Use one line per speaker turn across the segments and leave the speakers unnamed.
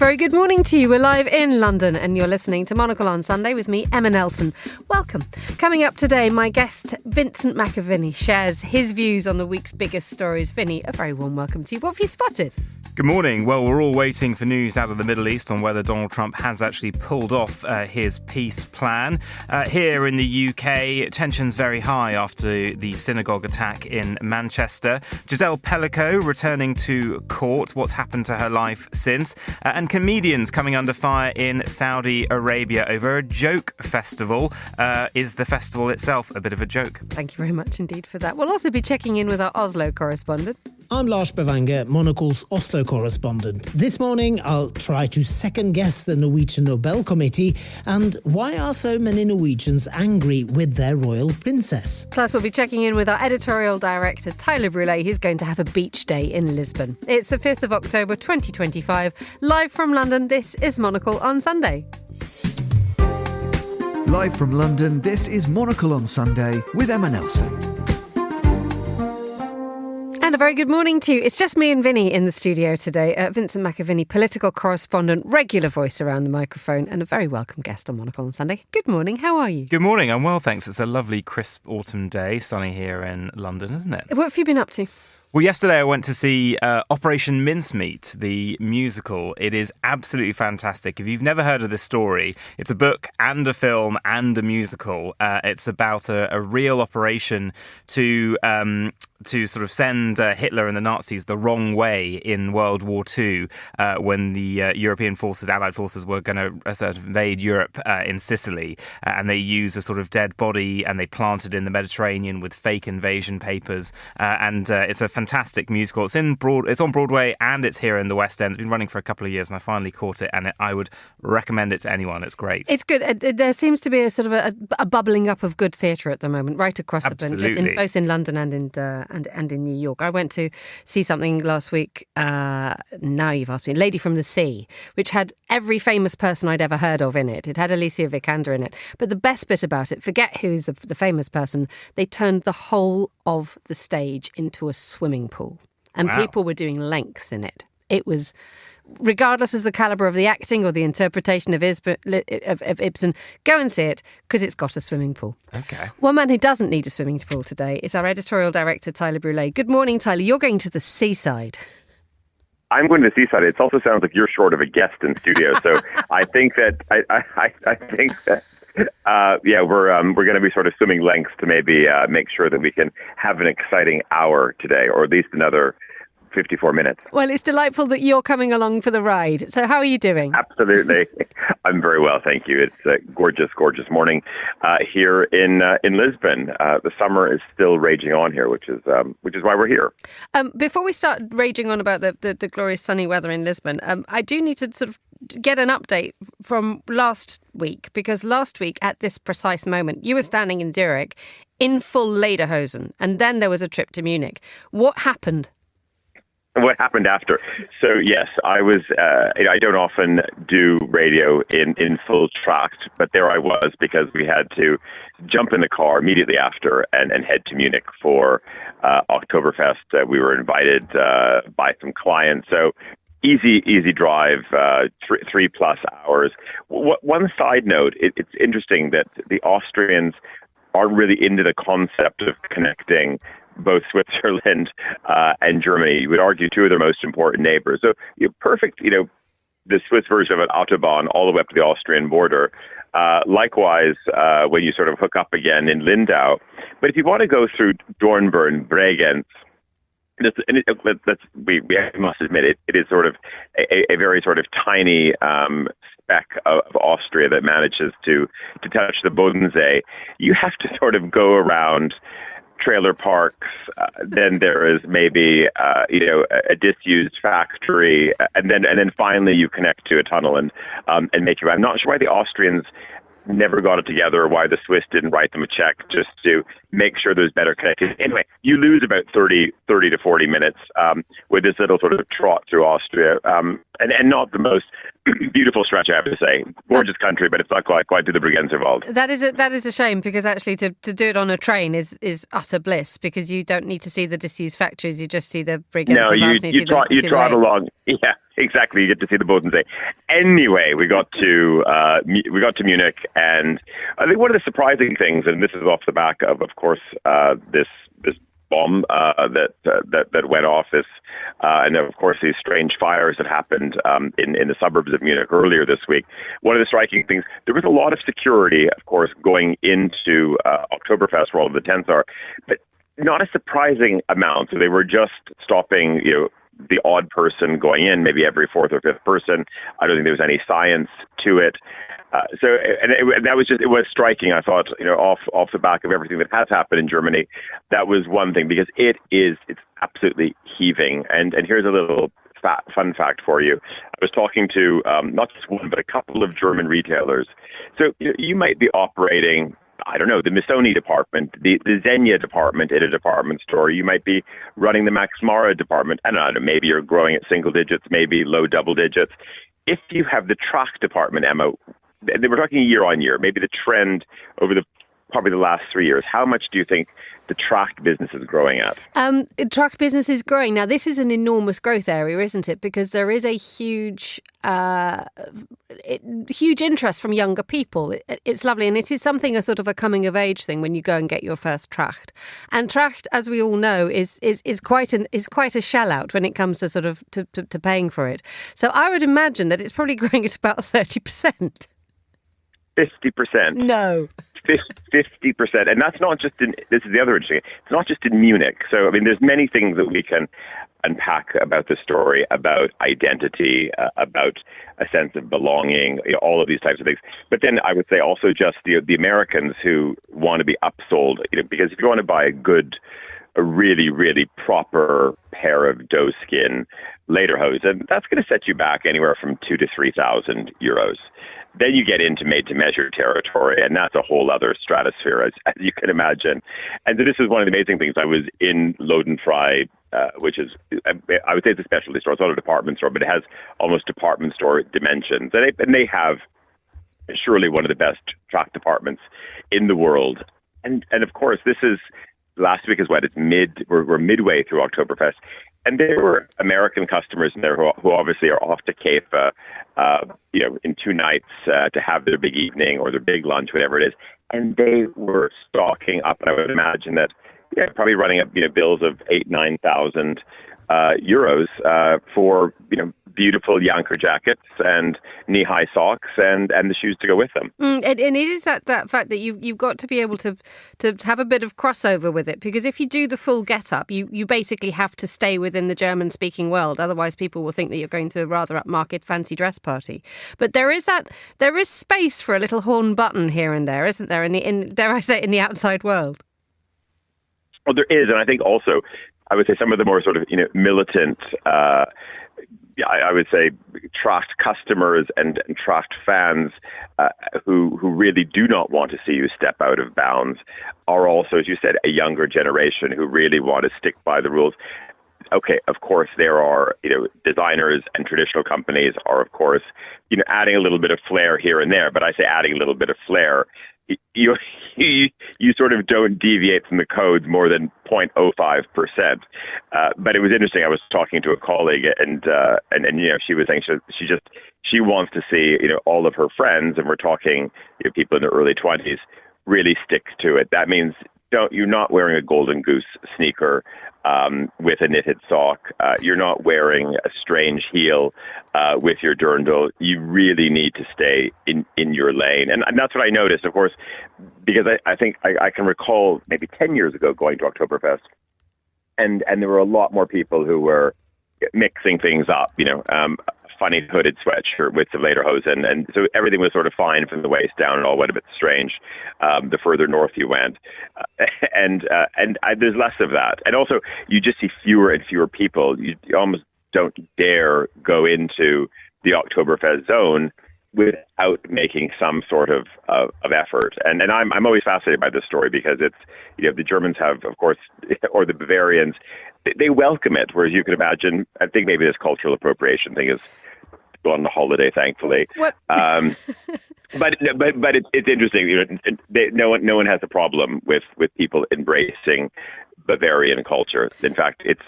very good morning to you. We're live in London and you're listening to Monocle on Sunday with me, Emma Nelson. Welcome. Coming up today, my guest, Vincent McAviney, shares his views on the week's biggest stories. Vinny, a very warm welcome to you. What have you spotted?
Good morning. Well, we're all waiting for news out of the Middle East on whether Donald Trump has actually pulled off his peace plan. Here in the UK, tensions very high after the synagogue attack in Manchester. Giselle Pellico returning to court. What's happened to her life since? And comedians coming under fire in Saudi Arabia over a joke festival. Is the festival itself a bit of a joke?
Thank you very much indeed for that. We'll also be checking in with our Oslo correspondent.
I'm Lars Bevanger, Monocle's Oslo correspondent. This morning, I'll try to second-guess the Norwegian Nobel Committee and why are so many Norwegians angry with their royal princess.
Plus, we'll be checking in with our editorial director, Tyler Brûlé. He's going to have a beach day in Lisbon. It's the 5th of October, 2025. Live from London, this is Monocle on Sunday.
Live from London, this is Monocle on Sunday with Emma Nelson.
And a very good morning to you. It's just me and Vinny in the studio today. Vincent McAviney, political correspondent, regular voice around the microphone, and a very welcome guest on Monocle on Sunday. Good morning. How are you?
Good morning. I'm well, thanks. It's a lovely, crisp autumn day, sunny here in London, isn't it?
What have you been up to?
Well, yesterday I went to see Operation Mincemeat, the musical. It is absolutely fantastic. If you've never heard of this story, it's a book and a film and a musical. It's about a real operation to sort of send Hitler and the Nazis the wrong way in World War II when the European forces, Allied forces, were going to sort of invade Europe in Sicily. And they used a sort of dead body and they planted it in the Mediterranean with fake invasion papers. And it's a fantastic musical. It's on Broadway and it's here in the West End. It's been running for a couple of years and I finally caught it and I would recommend it to anyone. It's great.
It's good. There seems to be a sort of a bubbling up of good theatre at the moment, right across
Absolutely.
the both in London and in New York. I went to see something last week, now you've asked me, Lady from the Sea, which had every famous person I'd ever heard of in it. It had Alicia Vikander in it. But the best bit about it, forget who's the famous person, they turned the whole of the stage into a swimming pool. And
Wow.
People were doing lengths in it. It was, regardless of the calibre of the acting or the interpretation of Ibsen, go and see it because it's got a swimming pool.
Okay.
One man who doesn't need a swimming pool today is our editorial director, Tyler Brûlé. Good morning, Tyler. You're going to the seaside.
I'm going to the seaside. It also sounds like you're short of a guest in studio. So I think that we're going to be sort of swimming lengths to maybe make sure that we can have an exciting hour today, or at least another 54 minutes.
Well, it's delightful that you're coming along for the ride. So how are you doing?
Absolutely. I'm very well, thank you. It's a gorgeous, gorgeous morning here in Lisbon. The summer is still raging on here, which is why we're here.
Before we start raging on about the glorious sunny weather in Lisbon, I do need to sort of get an update from last week, because last week at this precise moment, you were standing in Zurich in full lederhosen, and then there was a trip to Munich. What happened?
What happened after? So yes, I was. I don't often do radio in full tract, but there I was because we had to jump in the car immediately after and head to Munich for Oktoberfest. We were invited by some clients, so easy drive, 3+ hours. One side note: it's interesting that the Austrians aren't really into the concept of connecting both Switzerland and Germany. You would argue two of their most important neighbors. So perfect, the Swiss version of an Autobahn all the way up to the Austrian border. Likewise, when you sort of hook up again in Lindau. But if you want to go through Dornbirn, Bregenz, we must admit it is sort of a very sort of tiny speck of Austria that manages to touch the Bodensee. You have to sort of go around trailer parks, then there is maybe a disused factory, and then finally you connect to a tunnel and make your way. I'm not sure why the Austrians never got it together, or why the Swiss didn't write them a check just to make sure there's better connectivity. Anyway, you lose about 30 to 40 minutes with this little sort of trot through Austria. and not the most beautiful stretch, I have to say. Gorgeous country, but it's not quite to the Bregenzerwald.
That is a shame, because actually to do it on a train is utter bliss, because you don't need to see the disused factories, you just see the Bregenzerwald.
No, you trot along. Yeah, exactly. You get to see the Bodensee. Anyway, we got to Munich, and I think one of the surprising things, and this is off the back of course, this bomb that went off, and of course these strange fires that happened in the suburbs of Munich earlier this week. One of the striking things, there was a lot of security, of course, going into Oktoberfest, where all of the tents are, but not a surprising amount. So they were just stopping, the odd person going in, maybe every fourth or fifth person. I don't think there was any science to it. It was striking. I thought, off the back of everything that has happened in Germany, that was one thing, because it's absolutely heaving. And here's a little fun fact for you. I was talking to not just one, but a couple of German retailers. So you might be operating, I don't know, the Missoni department, the Zegna department in a department store. You might be running the Max Mara department. I don't know, maybe you're growing at single digits, maybe low double digits. If you have the Tracht department, Emma, they were talking year on year, maybe the trend over probably the last 3 years. How much do you think the Tracht business is growing at?
Tracht business is growing. Now, this is an enormous growth area, isn't it? Because there is a huge interest from younger people. It's lovely. And it is something, a sort of a coming of age thing when you go and get your first Tracht. And Tracht, as we all know, is quite a shell out when it comes to sort of to paying for it. So I would imagine that it's probably growing at about 30%.
50%.
No.
50%. And that's not just this is the other interesting, it's not just in Munich. So, I mean, there's many things that we can unpack about the story, about identity, about a sense of belonging, all of these types of things. But then I would say also just the Americans who want to be upsold, because if you want to buy a really, really proper pair of doe-skin lederhosen, that's going to set you back anywhere from 2,000 to 3,000 euros. Then you get into made-to-measure territory, and that's a whole other stratosphere, as you can imagine. And so this is one of the amazing things. I was in Lodenfrei, which is, I would say it's a specialty store. It's not a department store, but it has almost department store dimensions. And they have surely one of the best Tracht departments in the world. And of course, last week is what? We're midway through Oktoberfest. And there were American customers in there who obviously are off to Cape, in 2 nights to have their big evening or their big lunch, whatever it is. And they were stocking up. And I would imagine that, probably running up, bills of 8,000-9,000 euros for, beautiful Janker jackets and knee-high socks and the shoes to go with them.
And it is that fact that you've got to be able to have a bit of crossover with it, because if you do the full get-up, you basically have to stay within the German-speaking world. Otherwise, people will think that you're going to a rather upmarket fancy dress party. But there is space for a little horn button here and there, isn't there? Dare I say, in the outside world.
Well, there is, and I think also, I would say some of the more sort of militant. I would say Tracht customers and Tracht fans who really do not want to see you step out of bounds are also, as you said, a younger generation who really want to stick by the rules. Okay, of course, there are, designers and traditional companies are, of course, adding a little bit of flair here and there. But I say adding a little bit of flair, you sort of don't deviate from the codes more than 0.05%. But it was interesting. I was talking to a colleague, and she was saying she wants to see all of her friends, and we're talking people in their early 20s, really stick to it. That means you're not wearing a Golden Goose sneaker with a knitted sock. You're not wearing a strange heel with your dirndl. You really need to stay in your lane. And that's what I noticed, of course, because I think I can recall maybe 10 years ago going to Oktoberfest, and there were a lot more people who were mixing things up, funny hooded sweatshirt with some lederhosen, and so everything was sort of fine from the waist down, and all went a bit strange the further north you went, and there's less of that, and also you just see fewer and fewer people. You almost don't dare go into the Oktoberfest zone without making some sort of effort, and I'm always fascinated by this story, because it's the Germans have, of course, or the Bavarians, they welcome it, whereas you can imagine, I think maybe this cultural appropriation thing is go on a holiday, thankfully.
What?
But it's interesting. No one has a problem with people embracing Bavarian culture. In fact, it's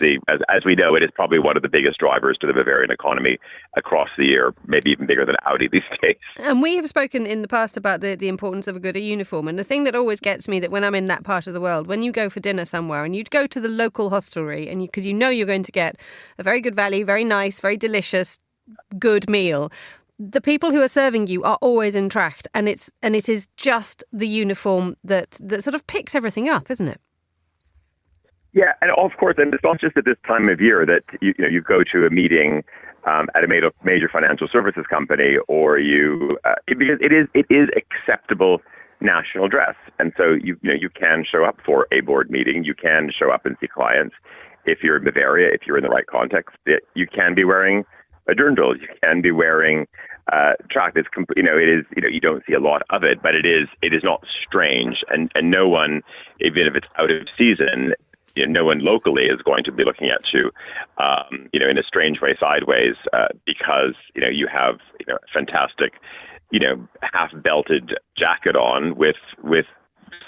as we know, it is probably one of the biggest drivers to the Bavarian economy across the year, maybe even bigger than Audi these days.
And we have spoken in the past about the importance of a good uniform. And the thing that always gets me, that when I'm in that part of the world, when you go for dinner somewhere and you go to the local hostelry, and because you know you're going to get a very good value, very nice, very delicious, good meal, the people who are serving you are always in tracht, and it is just the uniform that sort of picks everything up, isn't it?
Yeah, and of course, and it's not just at this time of year that you go to a meeting at a major financial services company, or because it is acceptable national dress, and so you can show up for a board meeting, you can show up and see clients. If you're in Bavaria, if you're in the right context, you can be wearing a dirndl, you can be wearing tracht. It is you don't see a lot of it, but it is not strange, and no one, even if it's out of season, no one locally is going to be looking at you, in a strange way sideways, because you have a fantastic, half-belted jacket on with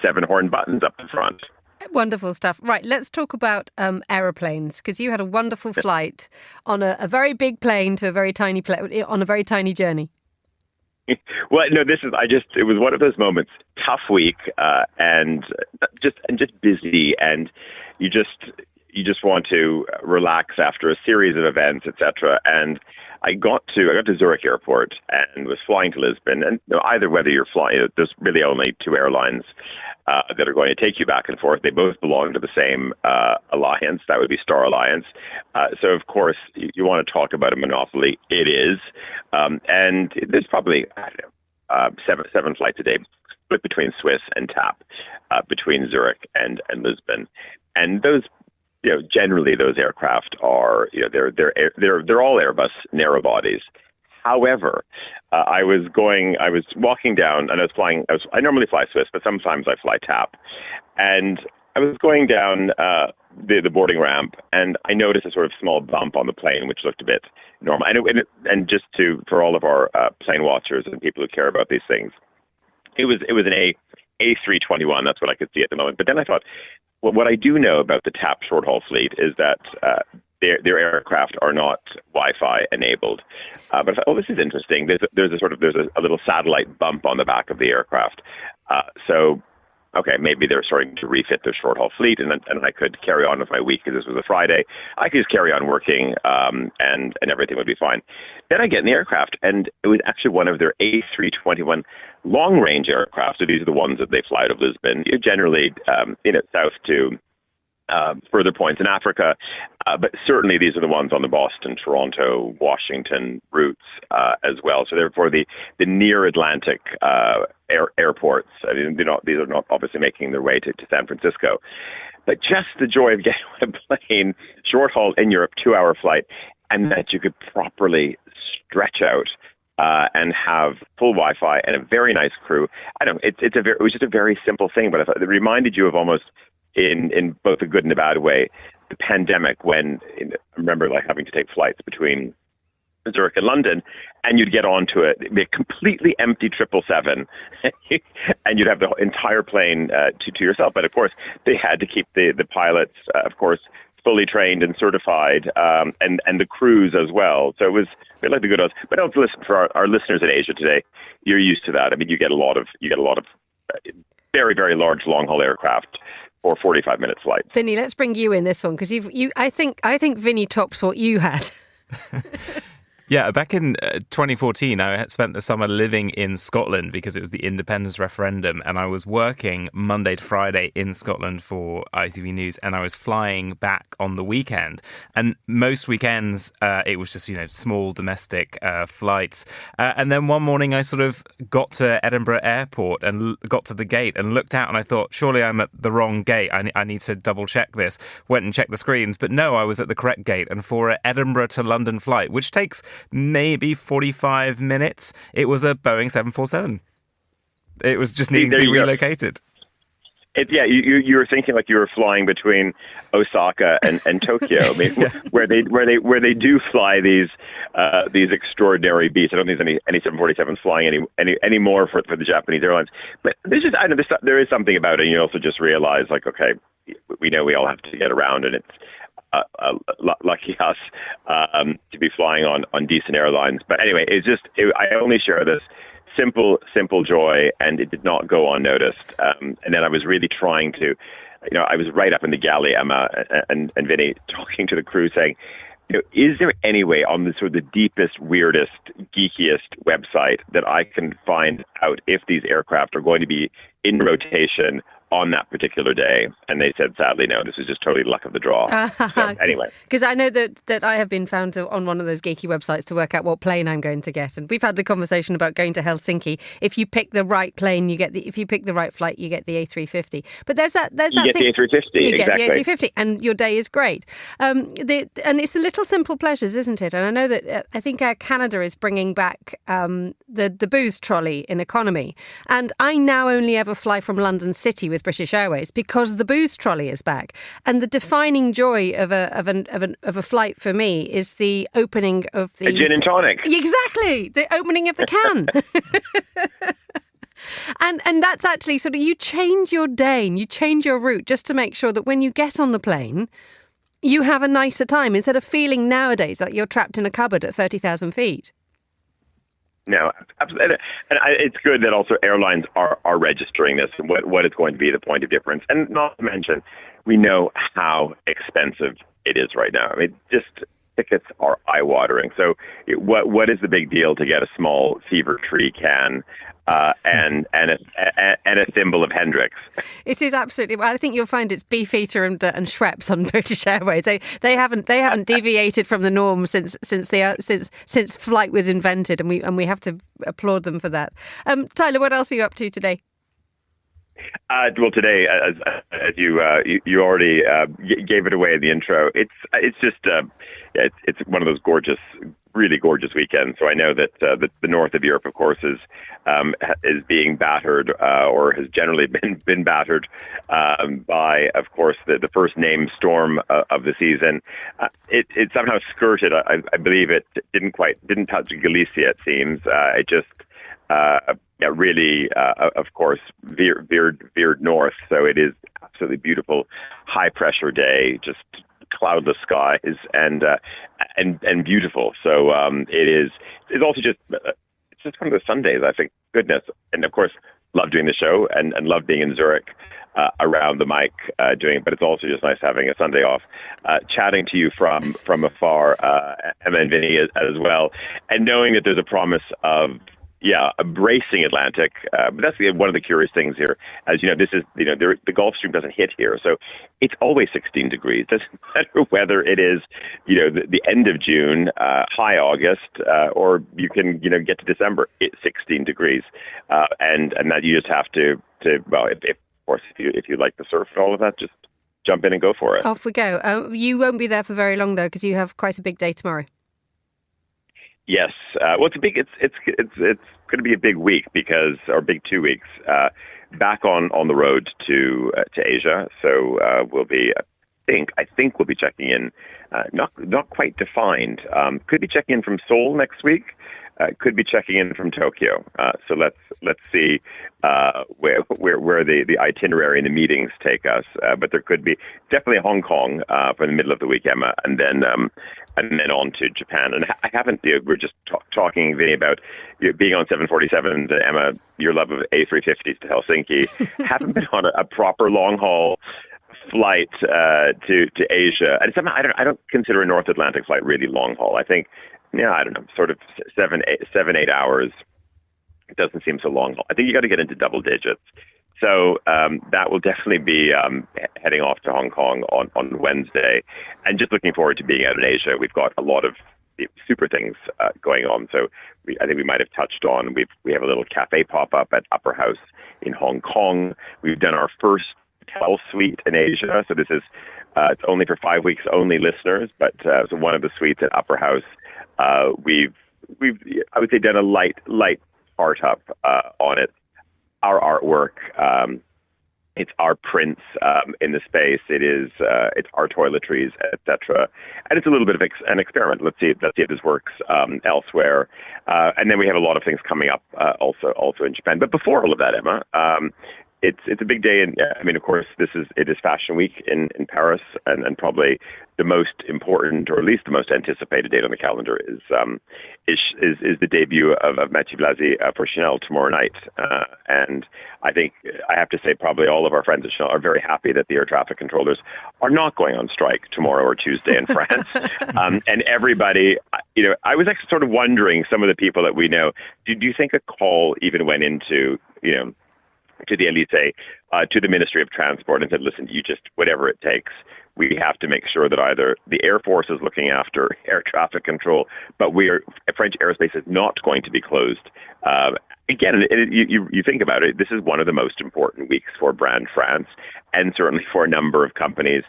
7-horn buttons up the front.
Wonderful stuff. Right, let's talk about aeroplanes, because you had a wonderful flight on a very big plane to a very tiny on a very tiny journey.
Well, no, it was one of those moments, tough week, and just busy, and you just want to relax after a series of events, etc. And I got to Zurich Airport and was flying to Lisbon, and either whether you're flying, there's really only two airlines that are going to take you back and forth. They both belong to the same alliance. That would be Star Alliance. So, of course, you want to talk about a monopoly. It is. And there's probably, seven flights a day split between Swiss and TAP, between Zurich and Lisbon. And those, generally those aircraft are, they're all Airbus narrow bodies. However, I was walking down, and I normally fly Swiss, but sometimes I fly TAP. And I was going down the boarding ramp, and I noticed a sort of small bump on the plane, which looked a bit normal. And just for all of our plane watchers and people who care about these things, it was an A321. That's what I could see at the moment. But then I thought, well, what I do know about the TAP short-haul fleet is that their aircraft are not Wi-Fi enabled. But I thought, this is interesting. There's a little satellite bump on the back of the aircraft. So, okay, maybe they're starting to refit their short-haul fleet, and I could carry on with my week because this was a Friday. I could just carry on working, and everything would be fine. Then I get in the aircraft, and it was actually one of their A321 long-range aircraft. So these are the ones that they fly out of Lisbon, generally south to further points in Africa, but certainly these are the ones on the Boston, Toronto, Washington routes as well. So therefore, the near Atlantic airports, these are not obviously making their way to San Francisco. But just the joy of getting on a plane, short haul in Europe, 2-hour flight, and that you could properly stretch out and have full Wi-Fi and a very nice crew. It was just a very simple thing, but I thought it reminded you of almost, in both a good and a bad way, the pandemic, when I remember having to take flights between Zurich and London, and you'd get onto a completely empty 777, and you'd have the entire plane to yourself. But of course, they had to keep the pilots, of course, fully trained and certified, and the crews as well. So it was a bit like the good old. But also, listen, for our listeners in Asia today, you're used to that. I mean, you get a lot of very, very large long haul aircraft or 45-minute flights.
Vinny, let's bring you in this one, because I think Vinny tops what you had.
Yeah, back in 2014, I had spent the summer living in Scotland because it was the independence referendum, and I was working Monday to Friday in Scotland for ITV News, and I was flying back on the weekend. And most weekends, it was just, small domestic flights. And then one morning, I sort of got to Edinburgh Airport and got to the gate and looked out, and I thought, surely I'm at the wrong gate. I need to double check this. Went and checked the screens, but no, I was at the correct gate. And for an Edinburgh to London flight, which takes maybe 45 minutes, it was a Boeing 747. It was just needing to be relocated.
You were thinking like you were flying between Osaka and Tokyo. I mean, where they do fly these extraordinary beasts. I don't think there's any 747s flying anymore for the Japanese airlines. But there is something about it. And you also just realize like, okay, we know we all have to get around, and it's lucky us to be flying on decent airlines. But anyway, I only share this simple joy, and it did not go unnoticed. And then I was really trying to, I was right up in the galley, Emma and Vinny, talking to the crew, saying, is there any way on the sort of the deepest, weirdest, geekiest website that I can find out if these aircraft are going to be in rotation on that particular day? And they said, sadly, no, this is just totally luck of the draw. So, anyway.
Because I know that I have been found on one of those geeky websites to work out what plane I'm going to get. And we've had the conversation about going to Helsinki. If you pick the right plane, if you pick the right flight, you get the A350. But there's that
thing. You get the A350,
you
exactly.
get the A350, and your day is great. And it's the little simple pleasures, isn't it? And I know that I think Air Canada is bringing back the booze trolley in economy. And I now only ever fly from London City with British Airways because the booze trolley is back. And the defining joy of a flight for me is the opening of the
a gin and tonic.
Exactly, the opening of the can. And that's actually sort of, you change your day and you change your route just to make sure that when you get on the plane, you have a nicer time instead of feeling nowadays like you're trapped in a cupboard at 30,000 feet.
No, absolutely. And it's good that also airlines are registering this and what is going to be the point of difference. And not to mention, we know how expensive it is right now. I mean, just tickets are eye-watering. So what is the big deal to get a small Fever Tree can and a thimble of Hendrix?
It is absolutely. Well, I think you'll find it's Beefeater and Schweppes on British Airways. They haven't deviated from the norm since flight was invented, and we have to applaud them for that. Tyler, what else are you up to today?
Well, today, as you already gave it away in the intro, it's just it's one of those really gorgeous weekends. So I know that the north of Europe, of course, is being battered or has generally been battered by, of course, the first named storm of the season. It somehow skirted. I believe it didn't touch Galicia. It seems it just. Really, of course, veered north. So it is absolutely beautiful, high pressure day, just cloudless skies and beautiful. So it's also just it's just one of those Sundays. I think, goodness, and of course, love doing the show and love being in Zurich around the mic doing it. But it's also just nice having a Sunday off, chatting to you from afar, Emma and Vinny as well, and knowing that there's a promise of. Yeah, a bracing Atlantic. But that's one of the curious things here. As you know, this is the Gulf Stream doesn't hit here, so it's always 16 degrees. Doesn't matter whether it is the end of June, high August, or you can get to December. It's 16 degrees, and that you just have to well, if of course if you like the surf and all of that, just jump in and go for it.
Off we go. You won't be there for very long though, because you have quite a big day tomorrow.
Yes. Well, it's going to be a big week or big 2 weeks, back on the road to Asia. So we'll be, I think we'll be checking in, not quite defined. Could be checking in from Seoul next week. Could be checking in from Tokyo. So let's see where the itinerary and the meetings take us. But there could be definitely Hong Kong for the middle of the week, Emma, and then on to Japan. And I haven't. We're just talking, Vinny, about being on 747s. Emma, your love of A350s to Helsinki. Haven't been on a proper long haul flight to Asia. And somehow I don't consider a North Atlantic flight really long haul. I think. Yeah, I don't know, sort of 7-8 hours. It doesn't seem so long. I think you got to get into double digits. So that will definitely be heading off to Hong Kong on Wednesday. And just looking forward to being out in Asia. We've got a lot of super things going on. So I think we might have touched on, we have a little cafe pop-up at Upper House in Hong Kong. We've done our first hotel suite in Asia. So this is, it's only for 5 weeks only listeners, but so one of the suites at Upper House. We've I would say done a light art up on it. Our artwork It's our prints in the space. It's our toiletries, etc. And it's a little bit of an experiment. Let's see if this works elsewhere. And then we have a lot of things coming up also in Japan. But before all of that, Emma, it's a big day. And of course, it is Fashion Week in Paris, and probably the most important, or at least the most anticipated date on the calendar is the debut of Mathieu Blasi for Chanel tomorrow night. And I think I have to say probably all of our friends at Chanel are very happy that the air traffic controllers are not going on strike tomorrow or Tuesday in France. And everybody, I was actually sort of wondering, some of the people that we know, do you think a call even went into, to the Elysée, to the Ministry of Transport, and said, listen, you just, whatever it takes, we have to make sure that either the Air Force is looking after air traffic control, but French airspace is not going to be closed. Again, you think about it, this is one of the most important weeks for brand France, and certainly for a number of companies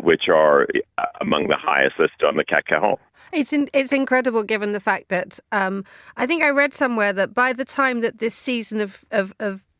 which are among the highest list on the CAC 40.
It's incredible, given the fact that I think I read somewhere that by the time that this season of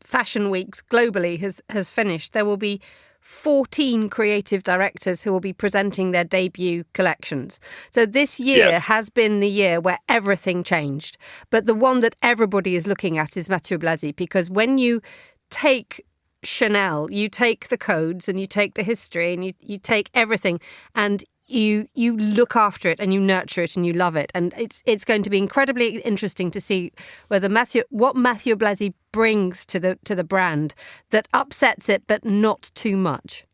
fashion weeks globally has finished, there will be 14 creative directors who will be presenting their debut collections. So this year has been the year where everything changed. But the one that everybody is looking at is Mathieu Blasi, because when you take Chanel, you take the codes and you take the history and you take everything, and you look after it and you nurture it and you love it. And it's going to be incredibly interesting to see whether what Mathieu Blasi brings to the brand that upsets it, but not too much.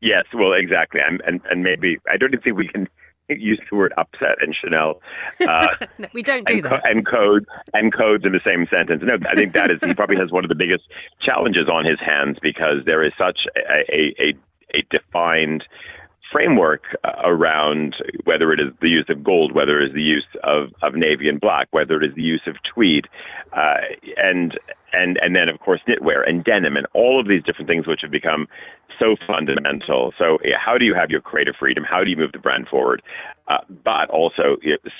Yes, well, exactly. And maybe, I don't think we can use the word upset and Chanel.
No, we don't do that.
And codes in the same sentence. No, I think he probably has one of the biggest challenges on his hands, because there is such a defined framework around whether it is the use of gold, whether it is the use of navy and black, whether it is the use of tweed, and then of course knitwear and denim and all of these different things which have become so fundamental. So how do you have your creative freedom? How do you move the brand forward? But also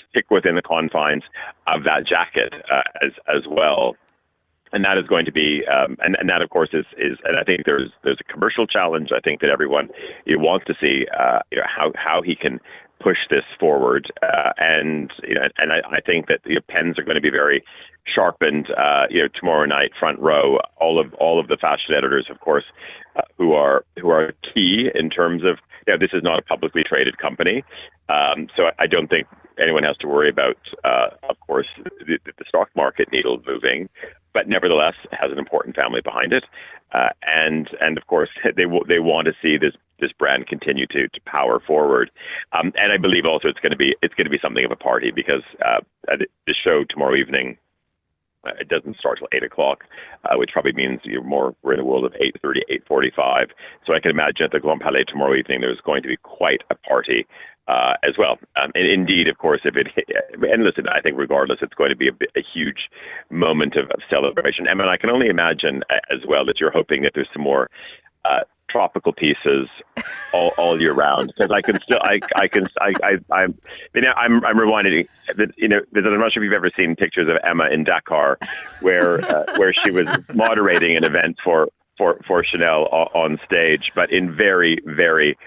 stick within the confines of that jacket as well. And that is going to be, and that of course is, and I think there's a commercial challenge. I think that everyone wants to see, how he can push this forward, and I think that pens are going to be very sharpened, tomorrow night, front row. All of the fashion editors, of course, who are key in terms of, this is not a publicly traded company, so I don't think anyone has to worry about, of course, the stock market needle moving, but nevertheless has an important family behind it, and of course they want to see this brand continue to power forward, and I believe also it's going to be something of a party, because the show tomorrow evening, it doesn't start till 8:00, which probably means we're in a world of 8:30, 8:45. So I can imagine at the Grand Palais tomorrow evening there's going to be quite a party as well. And indeed, of course, and listen, I think regardless, it's going to be a huge moment of celebration. And I can only imagine as well that you're hoping that there's some more tropical pieces all year round, because I'm reminded that I'm not sure if you've ever seen pictures of Emma in Dakar, where she was moderating an event for Chanel on stage, but in very, very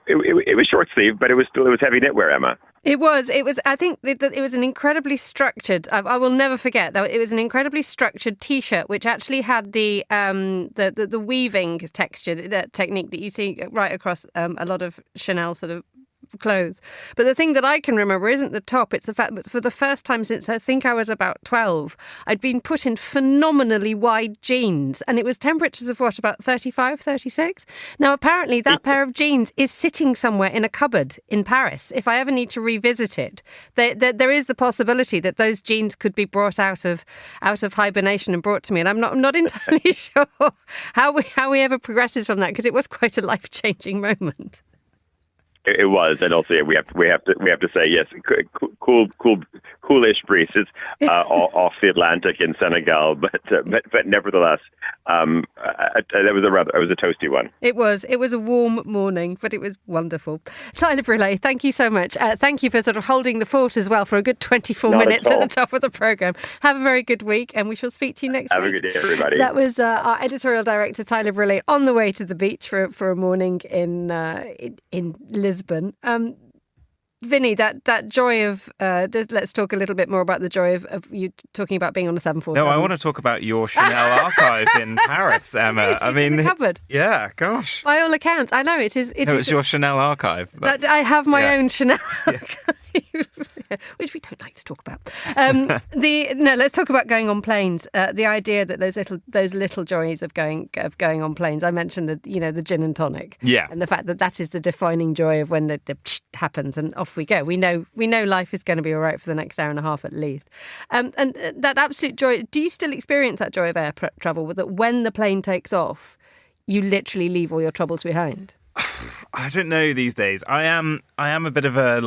it was short sleeve, but it was heavy knitwear, Emma.
It was. I think it was an incredibly structured. I will never forget that it was an incredibly structured T-shirt, which actually had the weaving texture, that technique that you see right across a lot of Chanel sort of clothes. But the thing that I can remember isn't the top, it's the fact that for the first time since I think I was about 12, I'd been put in phenomenally wide jeans, and it was temperatures of about 35, 36. Now apparently that pair of jeans is sitting somewhere in a cupboard in Paris. If I ever need to revisit it, there is the possibility that those jeans could be brought out of hibernation and brought to me, and I'm not entirely sure how we ever progresses from that, because it was quite a life-changing moment.
It was, and also we have to say yes, coolish breezes off the Atlantic in Senegal, but nevertheless, it was a toasty one.
It was a warm morning, but it was wonderful. Tyler Brûlé, thank you so much. Thank you for sort of holding the fort as well for a good 24 minutes at the top of the programme. Have a very good week, and we shall speak to you next week.
Have a good day, everybody.
That was our editorial director, Tyler Brûlé, on the way to the beach for a morning in Lisbon. Vinny, that joy of, let's talk a little bit more about the joy of you talking about being on a 747.
No, I want to talk about your Chanel archive in Paris, Emma.
It's in the cupboard.
Yeah, gosh.
By all accounts, I know it is.
It's your Chanel archive.
I have my own Chanel archive. Which we don't like to talk about. Let's talk about going on planes. The idea that those little joys of going on planes. I mentioned the gin and tonic.
Yeah.
And the fact that is the defining joy of when the happens and off we go. We know life is going to be all right for the next hour and a half at least. And that absolute joy. Do you still experience that joy of air travel? That when the plane takes off, you literally leave all your troubles behind?
I don't know these days. I am a bit of a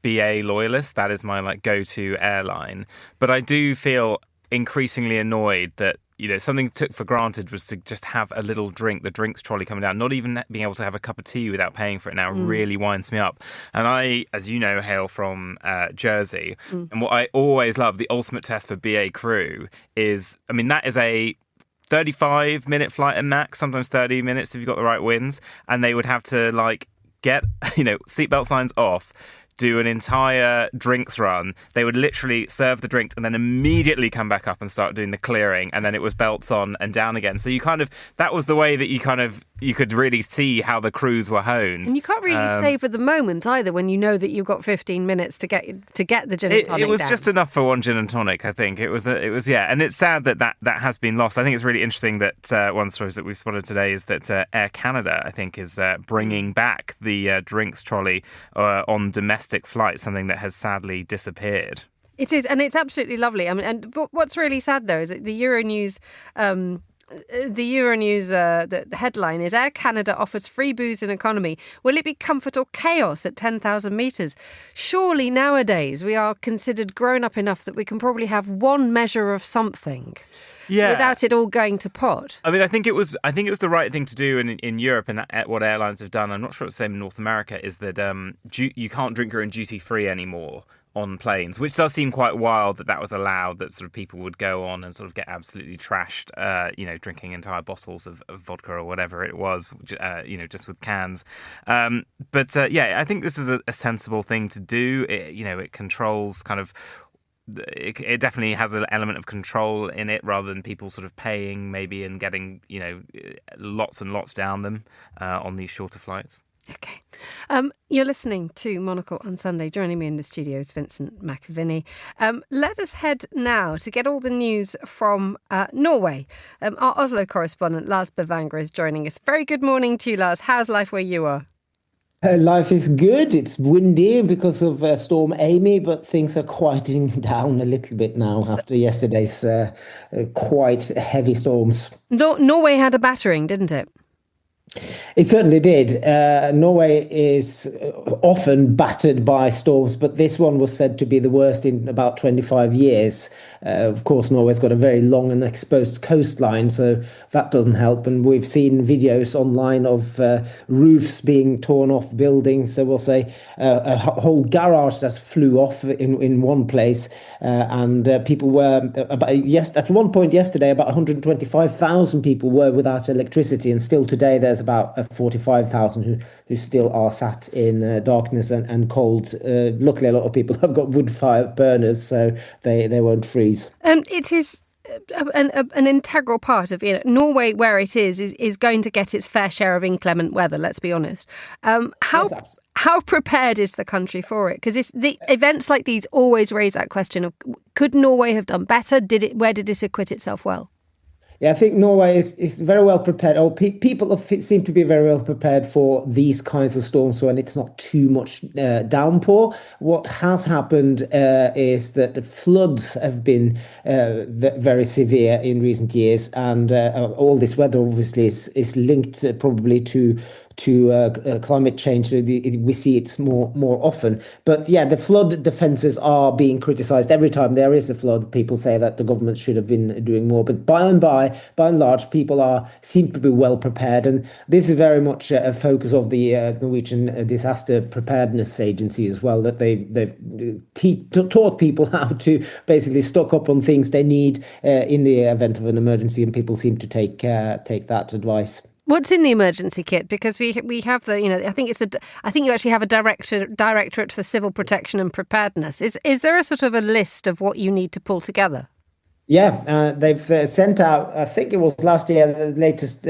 BA loyalist. That is my go-to airline. But I do feel increasingly annoyed that something took for granted was to just have a little drink, the drinks trolley coming down, not even being able to have a cup of tea without paying for it now really winds me up. And I, as you know, hail from Jersey. And what I always love, the ultimate test for BA crew is, that is a 35-minute flight at max, sometimes 30 minutes if you've got the right winds, and they would have to get seatbelt signs off, do an entire drinks run. They would literally serve the drinks and then immediately come back up and start doing the clearing, and then it was belts on and down again. So that was the way that you could really see how the crews were honed. And
you can't really save at the moment either when you know that you've got 15 minutes to get the gin and tonic.
It was
down.
just enough for one gin and tonic, I think. It was and it's sad that has been lost. I think it's really interesting that one of the stories that we've spotted today is that Air Canada, I think, is bringing back the drinks trolley on domestic flights, something that has sadly disappeared.
It is, and it's absolutely lovely. And what's really sad though is that the Euronews. The headline is Air Canada offers free booze in economy. Will it be comfort or chaos at 10,000 metres? Surely nowadays we are considered grown up enough that we can probably have one measure of something. Yeah. Without it all going to pot.
I think it was the right thing to do in Europe, and what airlines have done. I'm not sure it's the same in North America. Is that you can't drink your own duty free anymore on planes, which does seem quite wild that was allowed, that sort of people would go on and sort of get absolutely trashed, drinking entire bottles of vodka or whatever it was, just with cans. I think this is a sensible thing to do. It controls kind of. It definitely has an element of control in it, rather than people sort of paying maybe and getting lots and lots down them on these shorter flights.
Okay. You're listening to Monocle on Sunday. Joining me in the studio is Vincent McAviney. Let us head now to get all the news from Norway. Our Oslo correspondent, Lars Bevanger, is joining us. Very good morning to you, Lars. How's life where you are?
Life is good. It's windy because of Storm Amy, but things are quieting down a little bit now after yesterday's quite heavy storms.
Norway had a battering, didn't it?
It certainly did. Norway is often battered by storms, but this one was said to be the worst in about 25 years. Of course, Norway's got a very long and exposed coastline, so that doesn't help. And we've seen videos online of roofs being torn off buildings. So we'll say a whole garage that flew off in one place. And people were, at one point yesterday, about 125,000 people were without electricity. And still today, there's about 45,000 who still are sat in darkness and cold. Luckily, a lot of people have got wood fire burners, so they won't freeze.
It is an integral part of Norway, where it is going to get its fair share of inclement weather. Let's be honest. How prepared is the country for it? Because the events like these always raise that question of, could Norway have done better? Where did it acquit itself well?
Yeah, I think Norway is very well prepared. People seem to be very well prepared for these kinds of storms when it's not too much downpour. What has happened is that the floods have been very severe in recent years, and all this weather obviously is linked probably to climate change. So we see it more often. But yeah, the flood defences are being criticised every time there is a flood. People say that the government should have been doing more. But by and large, people seem to be well prepared, and this is very much a focus of the Norwegian Disaster Preparedness Agency as well. That they've taught people how to basically stock up on things they need in the event of an emergency, and people seem to take that advice.
What's in the emergency kit? Because we have I think you actually have a directorate for civil protection and preparedness. Is there a sort of a list of what you need to pull together?
Yeah, they've sent out, I think it was last year, the latest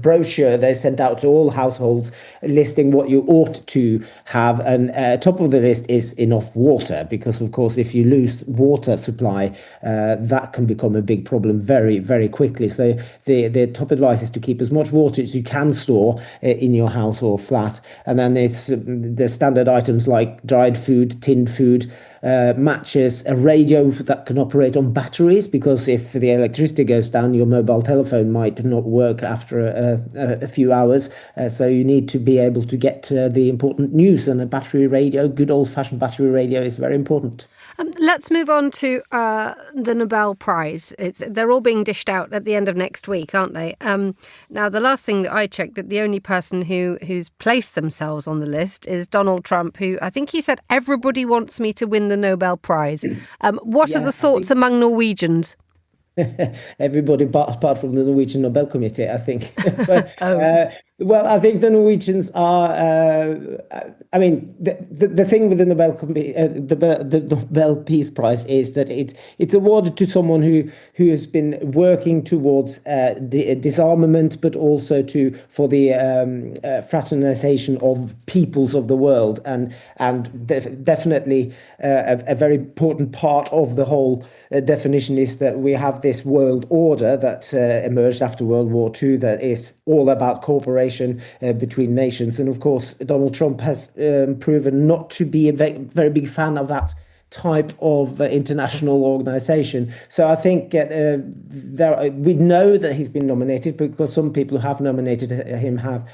brochure they sent out to all households listing what you ought to have. And top of the list is enough water, because, of course, if you lose water supply, that can become a big problem very, very quickly. So the top advice is to keep as much water as you can store in your house or flat. And then there's the standard items like dried food, tinned food, matches, a radio that can operate on batteries, because if the electricity goes down, your mobile telephone might not work after a few hours. So you need to be able to get the important news, and a battery radio, good old-fashioned battery radio, is very important.
Let's move on to the Nobel Prize. They're all being dished out at the end of next week, aren't they? Now, the last thing that I checked, that the only person who's placed themselves on the list is Donald Trump, who I think he said, everybody wants me to win the Nobel Prize. What are the thoughts among Norwegians?
Everybody apart from the Norwegian Nobel Committee, I think. But, well, I think the Norwegians are. I mean, the thing with the Nobel the Nobel Peace Prize is that it's awarded to someone who has been working towards disarmament, but also for the fraternization of peoples of the world, and definitely a very important part of the whole definition is that we have this world order that emerged after World War II that is all about cooperation between nations. And of course, Donald Trump has proven not to be a very big fan of that type of international organization. So I think we know that he's been nominated, because some people who have nominated him have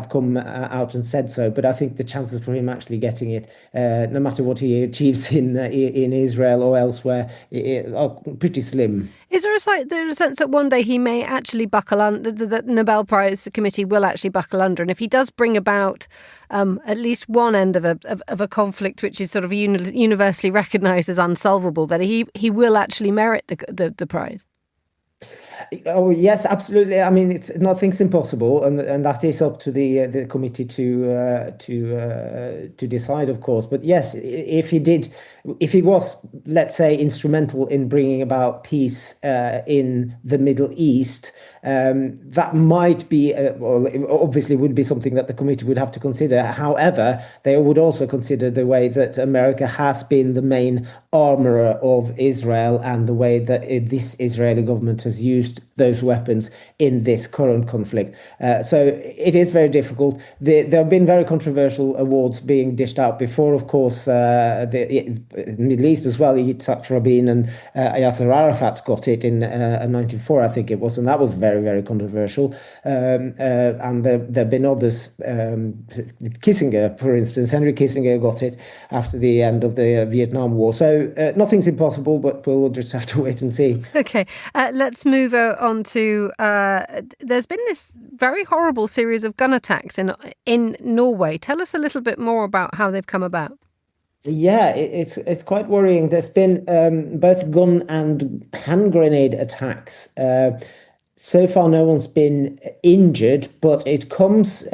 come out and said so. But I think the chances for him actually getting it, no matter what he achieves in Israel or elsewhere, are pretty slim. Is there
a sense that one day he may actually buckle under, the Nobel Prize Committee will actually buckle under, and if he does bring about at least one end of a conflict which is sort of universally recognised as unsolvable, that he will actually merit the prize?
Oh yes, absolutely. I mean, nothing's impossible, and that is up to the committee to decide, of course. But yes, if he was, let's say, instrumental in bringing about peace in the Middle East, that might be, well, it obviously would be something that the committee would have to consider. However, they would also consider the way that America has been the main armourer of Israel, and the way that this Israeli government has used those weapons in this current conflict. So it is very difficult. There have been very controversial awards being dished out before, of course, the Middle East as well. Yitzhak Rabin and Yasser Arafat got it in 1994, I think it was, and that was very, very controversial. And there have been others. Kissinger, for instance, Henry Kissinger got it after the end of the Vietnam War. So nothing's impossible, but we'll just have to wait and see.
Okay, let's move on to there's been this very horrible series of gun attacks in Norway. Tell us a little bit more about how they've come about.
Yeah, it's quite worrying. There's been both gun and hand grenade attacks. So far, no one's been injured, but it comes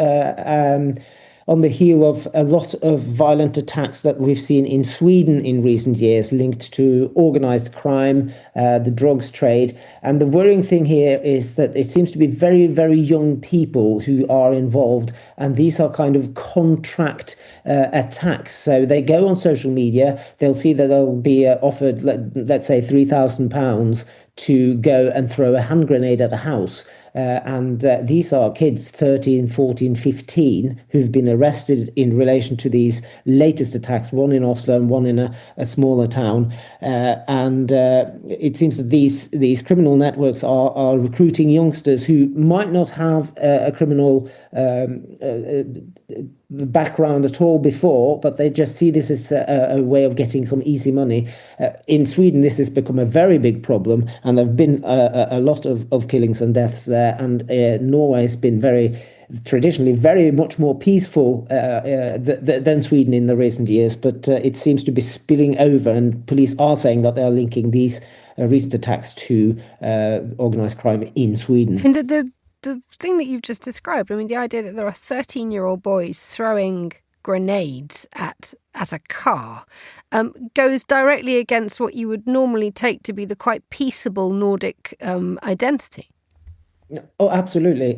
on the heel of a lot of violent attacks that we've seen in Sweden in recent years, linked to organised crime, the drugs trade. And the worrying thing here is that it seems to be very, very young people who are involved, and these are kind of contract attacks. So they go on social media, they'll see that they'll be offered, let's say, £3,000 to go and throw a hand grenade at a house. And these are kids 13, 14, 15 who've been arrested in relation to these latest attacks, one in Oslo and one in a smaller town. And it seems that these criminal networks are recruiting youngsters who might not have a criminal background at all before, but they just see this as a way of getting some easy money. In Sweden, this has become a very big problem, and there have been a lot of killings and deaths there. And Norway has been traditionally very much more peaceful than Sweden in the recent years, but it seems to be spilling over, and police are saying that they are linking these recent attacks to organised crime in Sweden.
And the thing that you've just described, I mean, the idea that there are 13-year-old boys throwing grenades at a car goes directly against what you would normally take to be the quite peaceable Nordic identity.
Oh, absolutely.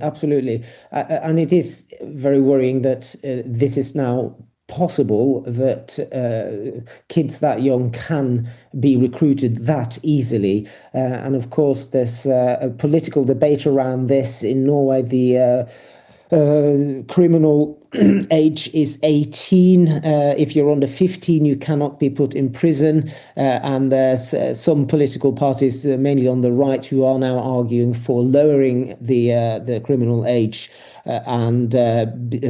And it is very worrying that this is now possible, that kids that young can be recruited that easily. And of course, there's a political debate around this. In Norway, the criminal age is 18. If you're under 15, you cannot be put in prison. And there's some political parties, mainly on the right, who are now arguing for lowering the criminal age and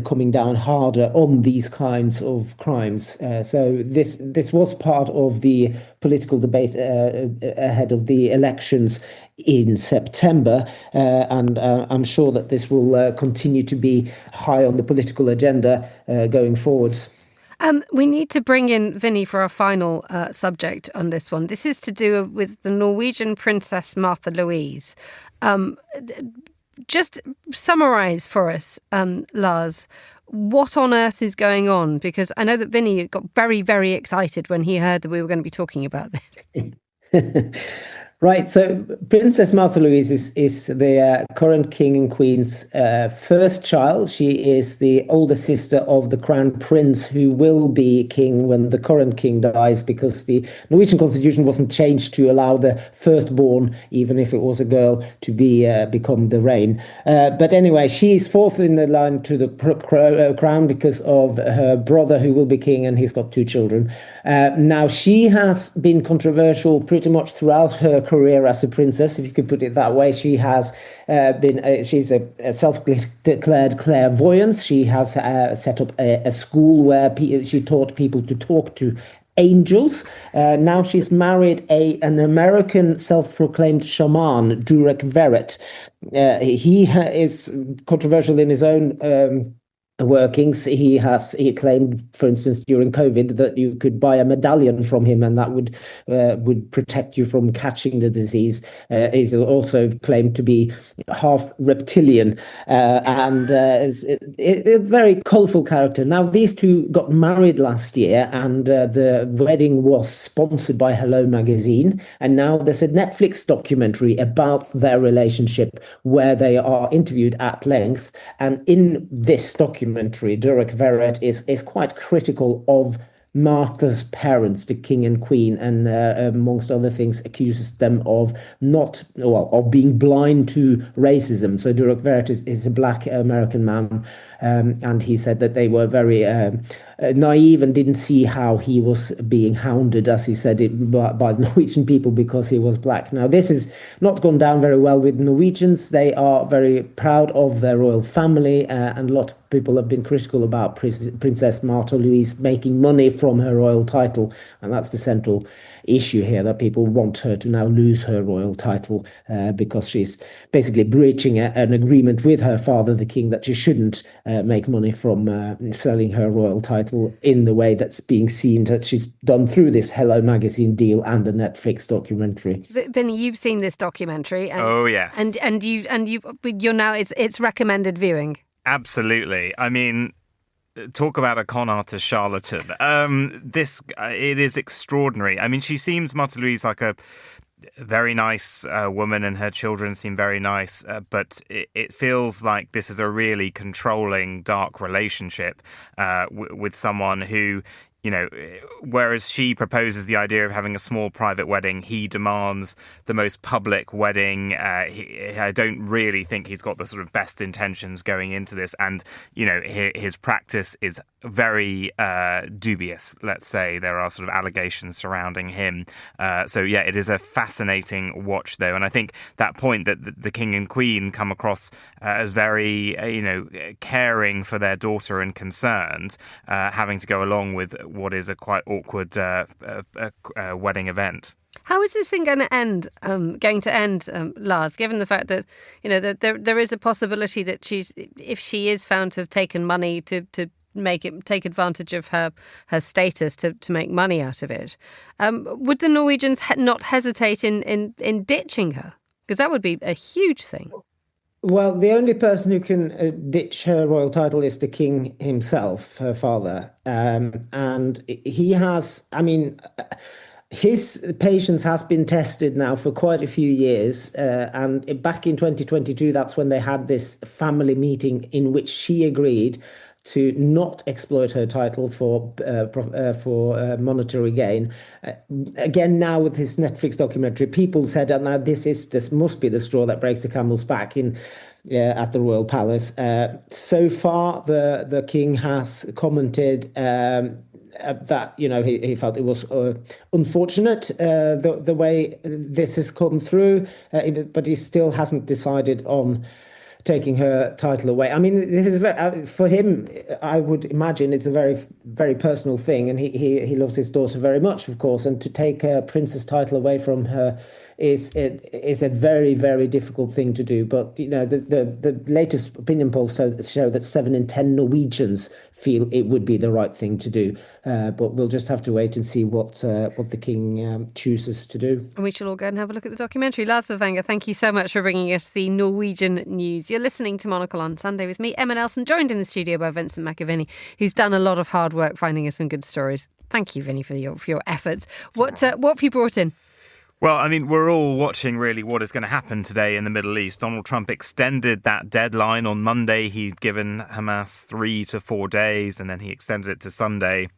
coming down harder on these kinds of crimes. So this was part of the political debate ahead of the elections in September, and I'm sure that this will continue to be high on the political agenda going forwards.
We need to bring in Vinny for our final subject on this one. This is to do with the Norwegian Princess Martha Louise. Just summarise for us, Lars, what on earth is going on? Because I know that Vinny got very, very excited when he heard that we were going to be talking about this.
Right, so Princess Martha Louise is the current king and queen's first child. She is the older sister of the crown prince, who will be king when the current king dies, because the Norwegian constitution wasn't changed to allow the firstborn, even if it was a girl, to become the reign. But anyway, she is fourth in the line to the crown because of her brother, who will be king, and he's got two children. Now, she has been controversial pretty much throughout her career as a princess, if you could put it that way. She has she's a self-declared clairvoyant. She has set up a school where she taught people to talk to angels. Now she's married an American self-proclaimed shaman, Durek Verrett. He is controversial in his own workings. He claimed, for instance, during COVID, that you could buy a medallion from him and that would protect you from catching the disease. He's also claimed to be half reptilian and a very colourful character. Now, these two got married last year, and the wedding was sponsored by Hello Magazine, and now there's a Netflix documentary about their relationship where they are interviewed at length. And in this documentary, Durek Verrett is quite critical of Martha's parents, the king and queen, and amongst other things accuses them of being blind to racism. So Durek Verrett is a black American man, and he said that they were very naive and didn't see how he was being hounded, as he said it, by the Norwegian people because he was black. Now, this has not gone down very well with Norwegians. They are very proud of their royal family, and a lot of people have been critical about Princess Martha Louise making money from her royal title, and that's the central issue here, that people want her to now lose her royal title because she's basically breaching an agreement with her father, the king, that she shouldn't make money from selling her royal title in the way that's being seen that she's done through this Hello Magazine deal and the Netflix documentary.
Vinny, you've seen this documentary.
Oh yes,
and you're now it's recommended viewing.
Absolutely. I mean, talk about a con artist charlatan. It is extraordinary. I mean, she seems, Martha Louise, like a very nice woman, and her children seem very nice, but it feels like this is a really controlling, dark relationship with someone who whereas she proposes the idea of having a small private wedding, he demands the most public wedding. I don't really think he's got the sort of best intentions going into this. And, his practice is very dubious, let's say. There are sort of allegations surrounding him. It is a fascinating watch, though. And I think that point that the King and Queen come across as very, caring for their daughter and concerned, having to go along with what is a quite awkward wedding event.
How is this thing going to end? Lars? Given the fact that that there is a possibility that if she is found to have taken money to take advantage of her status to make money out of it, would the Norwegians not hesitate in ditching her? Because that would be a huge thing.
Well, the only person who can ditch her royal title is the king himself, her father. And he has, his patience has been tested now for quite a few years. And back in 2022, that's when they had this family meeting in which she agreed to not exploit her title for monetary gain. Again, now with this Netflix documentary, people said, now this must be the straw that breaks the camel's back at the royal palace. So far, the king has commented that he felt it was unfortunate the way this has come through, but he still hasn't decided on taking her title away. This is for him, I would imagine it's a very, very personal thing, and he loves his daughter very much, of course, and to take a princess title away from her is a very, very difficult thing to do. But the latest opinion polls show that 7 in 10 Norwegians feel it would be the right thing to do. But we'll just have to wait and see what the king chooses to do.
And we shall all go and have a look at the documentary. Lars Bevanger, thank you so much for bringing us the Norwegian news. You're listening to Monocle on Sunday with me, Emma Nelson, joined in the studio by Vincent McAviney, who's done a lot of hard work finding us some good stories. Thank you, Vinny, for your efforts. What have you brought in?
Well, we're all watching really what is going to happen today in the Middle East. Donald Trump extended that deadline on Monday. He'd given Hamas 3 to 4 days, and then he extended it to Sunday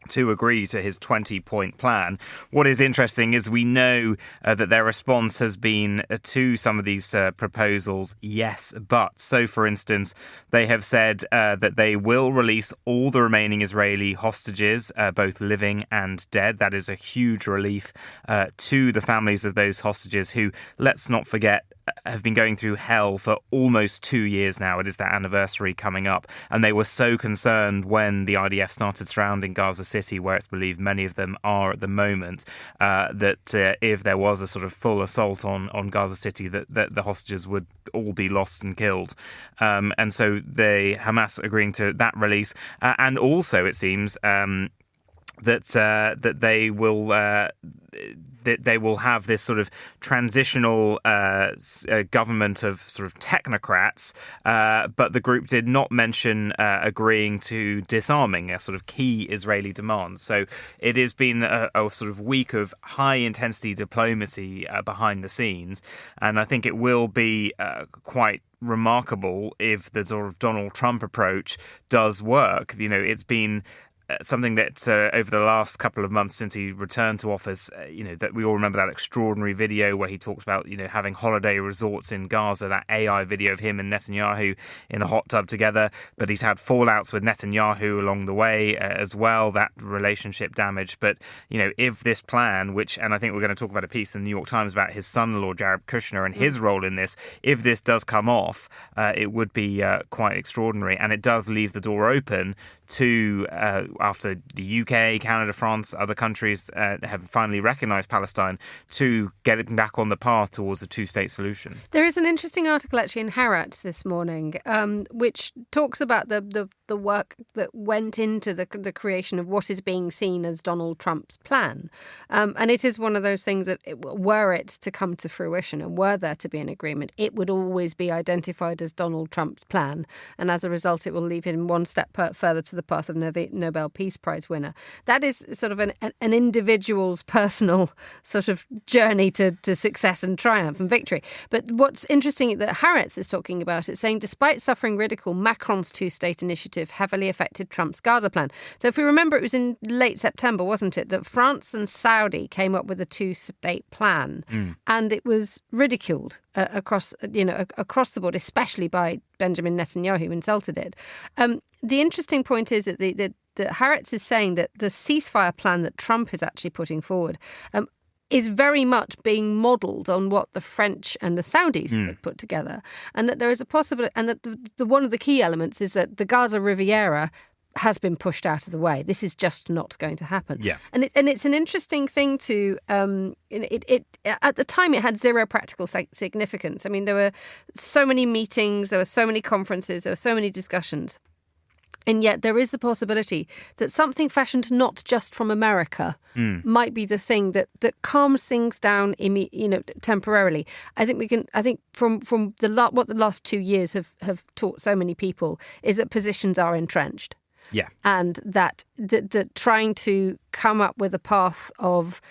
to agree to his 20-point plan. What is interesting is we know that their response has been to some of these proposals, yes, but. So, for instance, they have said that they will release all the remaining Israeli hostages, both living and dead. That is a huge relief to the families of those hostages who, let's not forget, have been going through hell for almost 2 years now. It is their anniversary coming up. And they were so concerned when the IDF started surrounding Gaza City, where it's believed many of them are at the moment, that if there was a sort of full assault on Gaza City, that the hostages would all be lost and killed. And so Hamas agreeing to that release. And also, it seems, that they will have this sort of transitional government of sort of technocrats, but the group did not mention agreeing to disarming, a sort of key Israeli demand. So it has been a sort of week of high intensity diplomacy behind the scenes, and I think it will be quite remarkable if the sort of Donald Trump approach does work. It's been something that over the last couple of months since he returned to office, that we all remember that extraordinary video where he talks about, having holiday resorts in Gaza, that AI video of him and Netanyahu in a hot tub together. But he's had fallouts with Netanyahu along the way as well, that relationship damage. But, if this plan, and I think we're going to talk about a piece in the New York Times about his son-in-law, Jared Kushner, and his role in this, if this does come off, it would be quite extraordinary. And it does leave the door open to, after the UK, Canada, France, other countries have finally recognised Palestine, to getting back on the path towards a two-state solution.
There is an interesting article actually in Haaretz this morning, which talks about the work that went into the creation of what is being seen as Donald Trump's plan. And it is one of those things that, were it to come to fruition and were there to be an agreement, it would always be identified as Donald Trump's plan. And as a result, it will leave him one step further to the path of Nobel Peace Prize winner. That is sort of an individual's personal sort of journey to success and triumph and victory. But what's interesting that Haaretz is talking about, it's saying, despite suffering ridicule, Macron's two-state initiative initiative heavily affected Trump's Gaza plan. So if we remember, it was in late September, wasn't it, that France and Saudi came up with a two-state plan, and it was ridiculed across the board, especially by Benjamin Netanyahu, who insulted it. The interesting point is that that Haaretz is saying that the ceasefire plan that Trump is actually putting forward is very much being modelled on what the French and the Saudis had put together, and that there is a possibility, and that the one of the key elements is that the Gaza Riviera has been pushed out of the way. This is just not going to happen.
Yeah.
And it's an interesting thing to it at the time it had zero practical significance. I mean, there were so many meetings, there were so many conferences, there were so many discussions. And yet there is the possibility that something fashioned not just from America might be the thing that calms things down, temporarily. I think from what the last 2 years have taught so many people is that positions are entrenched.
Yeah.
And that trying to come up with a path of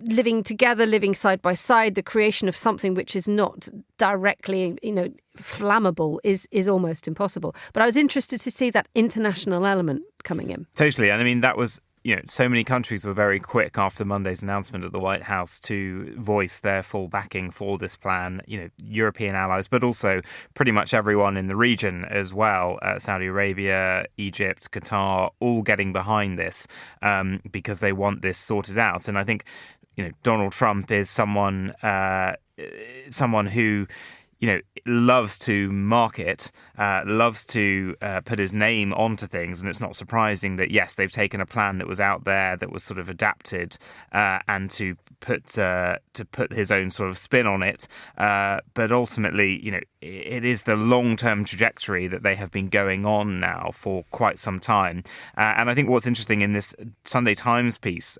living together, living side by side, the creation of something which is not directly, flammable is almost impossible. But I was interested to see that international element coming in.
Totally. And I mean, that was, so many countries were very quick after Monday's announcement at the White House to voice their full backing for this plan, European allies, but also pretty much everyone in the region as well. Saudi Arabia, Egypt, Qatar, all getting behind this because they want this sorted out. And I think, Donald Trump is someone who, loves to market, loves to put his name onto things. And it's not surprising that, yes, they've taken a plan that was out there that was sort of adapted and to put his own sort of spin on it. But ultimately, it is the long-term trajectory that they have been going on now for quite some time. And I think what's interesting in this Sunday Times piece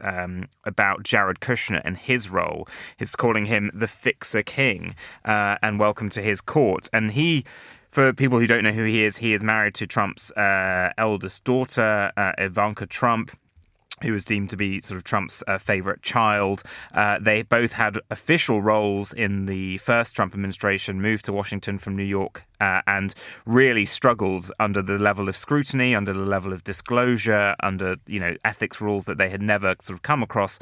about Jared Kushner and his role is calling him the Fixer King and welcome to his court. And he, for people who don't know who he is married to Trump's eldest daughter, Ivanka Trump, who was deemed to be sort of Trump's favourite child. They both had official roles in the first Trump administration, moved to Washington from New York, and really struggled under the level of scrutiny, under the level of disclosure, under, ethics rules that they had never sort of come across.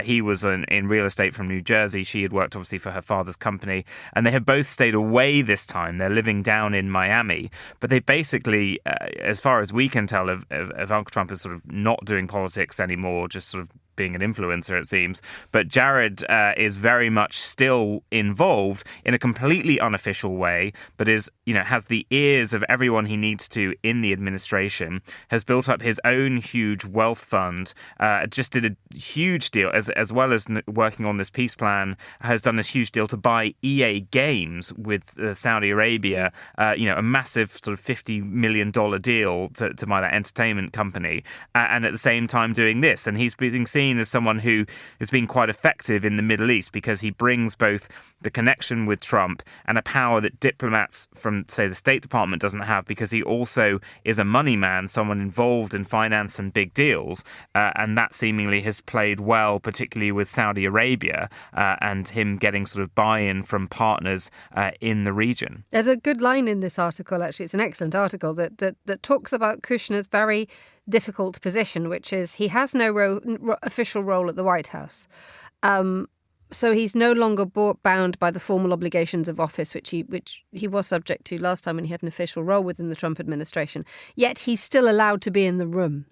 He was in real estate from New Jersey. She had worked, obviously, for her father's company. And they have both stayed away this time. They're living down in Miami. But they basically, as far as we can tell, Ivanka Trump is sort of not doing politics anymore, just sort of being an influencer, it seems. But Jared is very much still involved in a completely unofficial way, but is, has the ears of everyone he needs to in the administration, has built up his own huge wealth fund, just did a huge deal, as well as working on this peace plan, has done this huge deal to buy EA Games with Saudi Arabia, a massive sort of $50 million deal to buy that entertainment company, and at the same time doing this. And he's being seen as someone who has been quite effective in the Middle East because he brings both the connection with Trump and a power that diplomats from, say, the State Department doesn't have, because he also is a money man, someone involved in finance and big deals. And that seemingly has played well, particularly with Saudi Arabia and him getting sort of buy-in from partners in the region.
There's a good line in this article, actually. It's an excellent article that talks about Kushner's very difficult position, which is he has no official role at the White House. So he's no longer bound by the formal obligations of office, which he was subject to last time when he had an official role within the Trump administration. Yet he's still allowed to be in the room.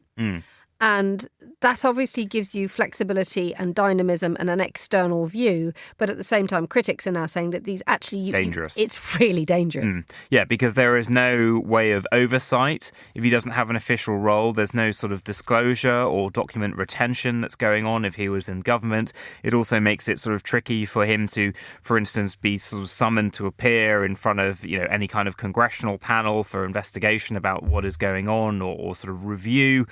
And that obviously gives you flexibility and dynamism and an external view. But at the same time, critics are now saying that these actually...
dangerous.
It's really dangerous.
Yeah, because there is no way of oversight. If he doesn't have an official role, there's no sort of disclosure or document retention that's going on if he was in government. It also makes it sort of tricky for him to, for instance, be sort of summoned to appear in front of, any kind of congressional panel for investigation about what is going on or sort of review.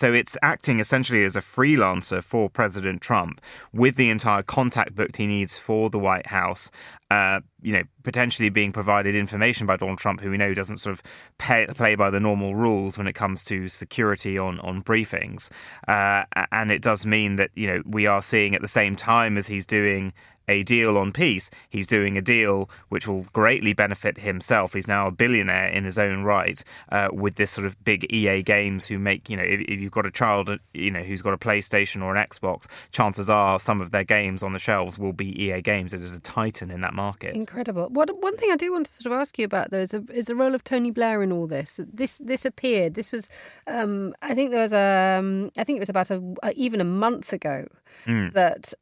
So it's acting essentially as a freelancer for President Trump with the entire contact book he needs for the White House. potentially being provided information by Donald Trump, who we know doesn't sort of play by the normal rules when it comes to security on briefings. And it does mean that, we are seeing at the same time as he's doing a deal on peace, he's doing a deal which will greatly benefit himself. He's now a billionaire in his own right, with this sort of big EA Games who make, if you've got a child, who's got a PlayStation or an Xbox, chances are some of their games on the shelves will be EA Games. It is a titan in that market.
Incredible. One thing I do want to sort of ask you about, though, is the role of Tony Blair in all this. This appeared. This was, I think it was about even a month ago that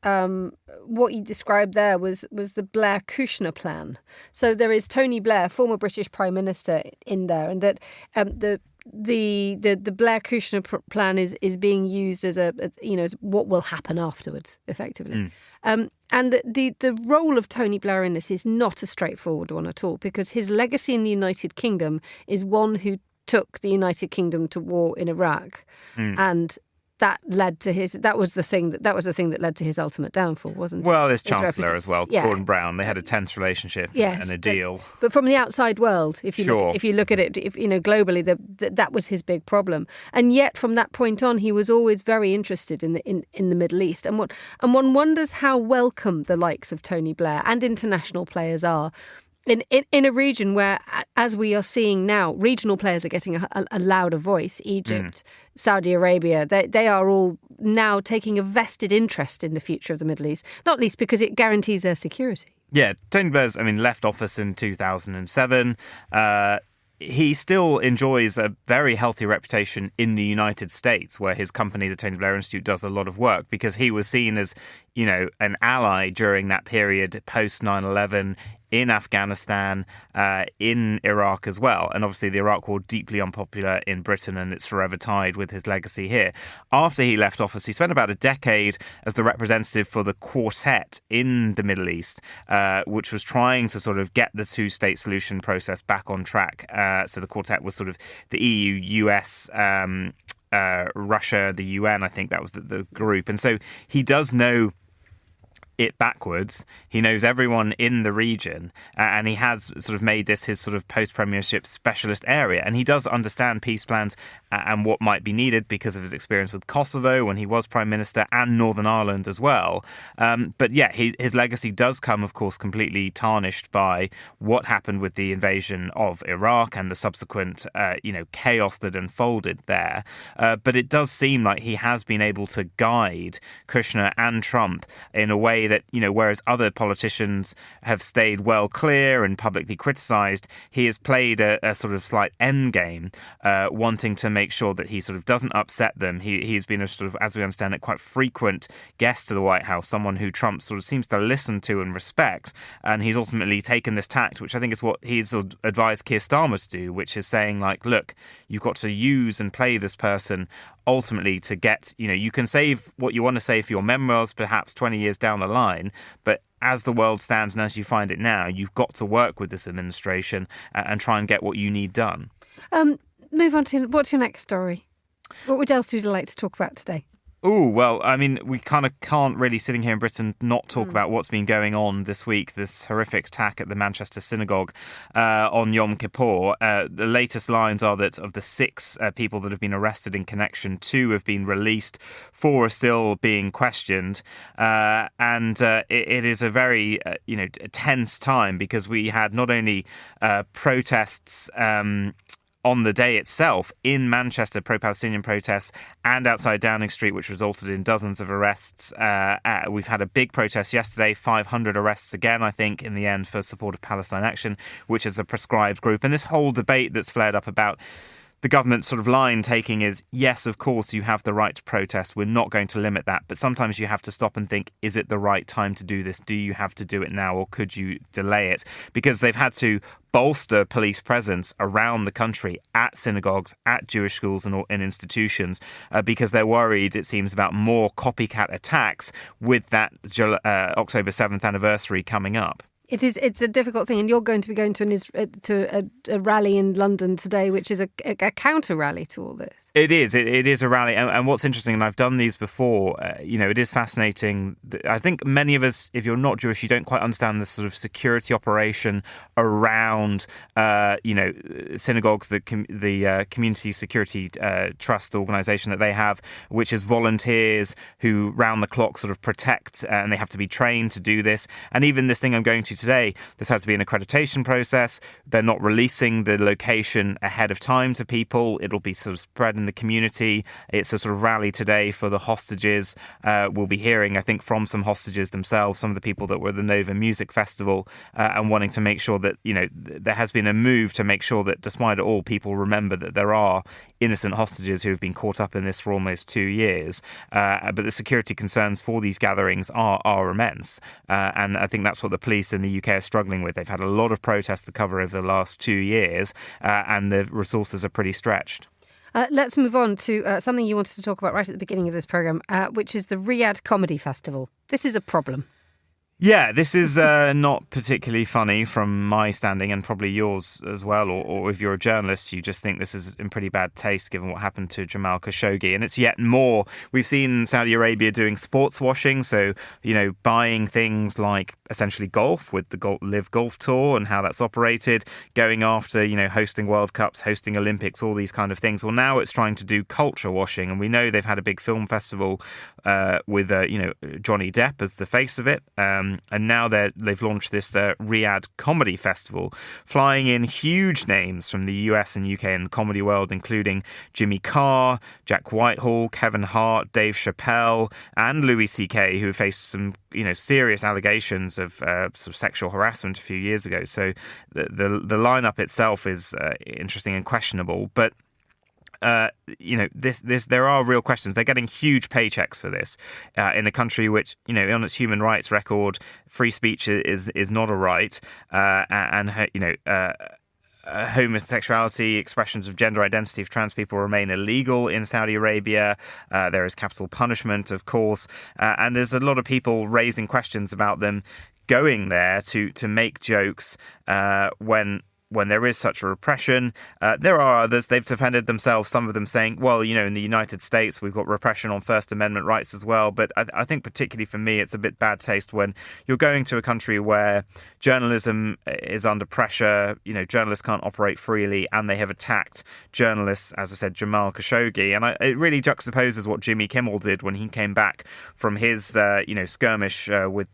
what you described there was the Blair-Kushner plan. So there is Tony Blair, former British Prime Minister, in there, and that the Blair-Kushner plan is being used as as what will happen afterwards, effectively. And the role of Tony Blair in this is not a straightforward one at all, because his legacy in the United Kingdom is one who took the United Kingdom to war in Iraq, and that was the thing that led to his ultimate downfall, wasn't it?
Well, there's Chancellor as well, Gordon Brown. They had a tense relationship and a deal.
But from the outside world, if you look at it, globally, that was his big problem. And yet, from that point on, he was always very interested in the Middle East. And one wonders how welcome the likes of Tony Blair and international players are in a region where, as we are seeing now, regional players are getting a louder voice. Egypt, Saudi Arabia, they are all now taking a vested interest in the future of the Middle East, not least because it guarantees their security.
Yeah, Tony Blair's, left office in 2007. He still enjoys a very healthy reputation in the United States, where his company, the Tony Blair Institute, does a lot of work, because he was seen as, an ally during that period post 9/11 in Afghanistan, in Iraq as well. And obviously the Iraq War, deeply unpopular in Britain, and it's forever tied with his legacy here. After he left office, he spent about a decade as the representative for the Quartet in the Middle East, which was trying to sort of get the two-state solution process back on track. So the Quartet was sort of the EU, US, Russia, the UN, I think that was the group. And so he does know it backwards. He knows everyone in the region, and he has sort of made this his sort of post-premiership specialist area. And he does understand peace plans and what might be needed because of his experience with Kosovo when he was Prime Minister, and Northern Ireland as well. But yeah, his legacy does come, of course, completely tarnished by what happened with the invasion of Iraq and the subsequent, chaos that unfolded there. But it does seem like he has been able to guide Kushner and Trump in a way that, whereas other politicians have stayed well clear and publicly criticised, he has played a sort of slight end game, wanting to make sure that he sort of doesn't upset them. He's been a sort of, as we understand it, quite frequent guest to the White House, someone who Trump sort of seems to listen to and respect. And he's ultimately taken this tact, which I think is what he's advised Keir Starmer to do, which is saying, like, look, you've got to use and play this person ultimately to get, you can save what you want to save for your memoirs perhaps 20 years down the line, but as the world stands and as you find it now, you've got to work with this administration and try and get what you need done.
Move on to, what's your next story? What else would you like to talk about today?
Oh, well, we kind of can't really, sitting here in Britain, not talk about what's been going on this week, this horrific attack at the Manchester synagogue on Yom Kippur. The latest lines are that of the 6 people that have been arrested in connection, 2 have been released, 4 are still being questioned. And it is a very, tense time, because we had not only protests on the day itself in Manchester, pro-Palestinian protests, and outside Downing Street, which resulted in dozens of arrests. We've had a big protest yesterday, 500 arrests again, I think, in the end, for support of Palestine Action, which is a prescribed group. And this whole debate that's flared up about the government's sort of line taking is, yes, of course, you have the right to protest. We're not going to limit that. But sometimes you have to stop and think, is it the right time to do this? Do you have to do it now, or could you delay it? Because they've had to bolster police presence around the country at synagogues, at Jewish schools and institutions, because they're worried, it seems, about more copycat attacks with that October 7th anniversary coming up.
It's a difficult thing, and you're going to be going to a rally in London today, which is a counter rally to all this.
It is. It is a rally. And what's interesting, and I've done these before, it is fascinating. I think many of us, if you're not Jewish, you don't quite understand the sort of security operation around, synagogues, the Community Security Trust organisation that they have, which is volunteers who round the clock sort of protect, and they have to be trained to do this. And even this thing I'm going to today, this had to be an accreditation process. They're not releasing the location ahead of time to people. It'll be sort of spread in the community. It's a sort of rally today for the hostages. We'll be hearing, I think, from some hostages themselves, some of the people that were at the Nova Music Festival, and wanting to make sure that, there has been a move to make sure that despite it all, people remember that there are innocent hostages who have been caught up in this for almost 2 years. But the security concerns for these gatherings are immense. And I think that's what the police in the UK are struggling with. They've had a lot of protests to cover over the last 2 years, and the resources are pretty stretched.
Let's move on to something you wanted to talk about right at the beginning of this programme, which is the Riyadh Comedy Festival. This is a problem.
Yeah, this is not particularly funny from my standing, and probably yours as well, or if you're a journalist, you just think this is in pretty bad taste given what happened to Jamal Khashoggi. And it's yet more. We've seen Saudi Arabia doing sports washing, so, buying things like essentially golf with the Live Golf Tour and how that's operated, going after, hosting World Cups, hosting Olympics, all these kind of things. Well, now it's trying to do culture washing, and we know they've had a big film festival with, Johnny Depp as the face of it. And now they've launched this Riyadh Comedy Festival, flying in huge names from the US and UK and the comedy world, including Jimmy Carr, Jack Whitehall, Kevin Hart, Dave Chappelle, and Louis C.K., who faced some serious allegations of sort of sexual harassment a few years ago. So the lineup itself is interesting and questionable, but there are real questions. They're getting huge paychecks for this in a country which, on its human rights record, free speech is not a right, homosexuality, expressions of gender identity of trans people remain illegal in Saudi Arabia. There is capital punishment, of course, and there's a lot of people raising questions about them going there to make jokes when there is such a repression. There are others, they've defended themselves, some of them saying, well, in the United States, we've got repression on First Amendment rights as well. But I think particularly for me, it's a bit bad taste when you're going to a country where journalism is under pressure, journalists can't operate freely, and they have attacked journalists, as I said, Jamal Khashoggi. And it really juxtaposes what Jimmy Kimmel did when he came back from his, skirmish with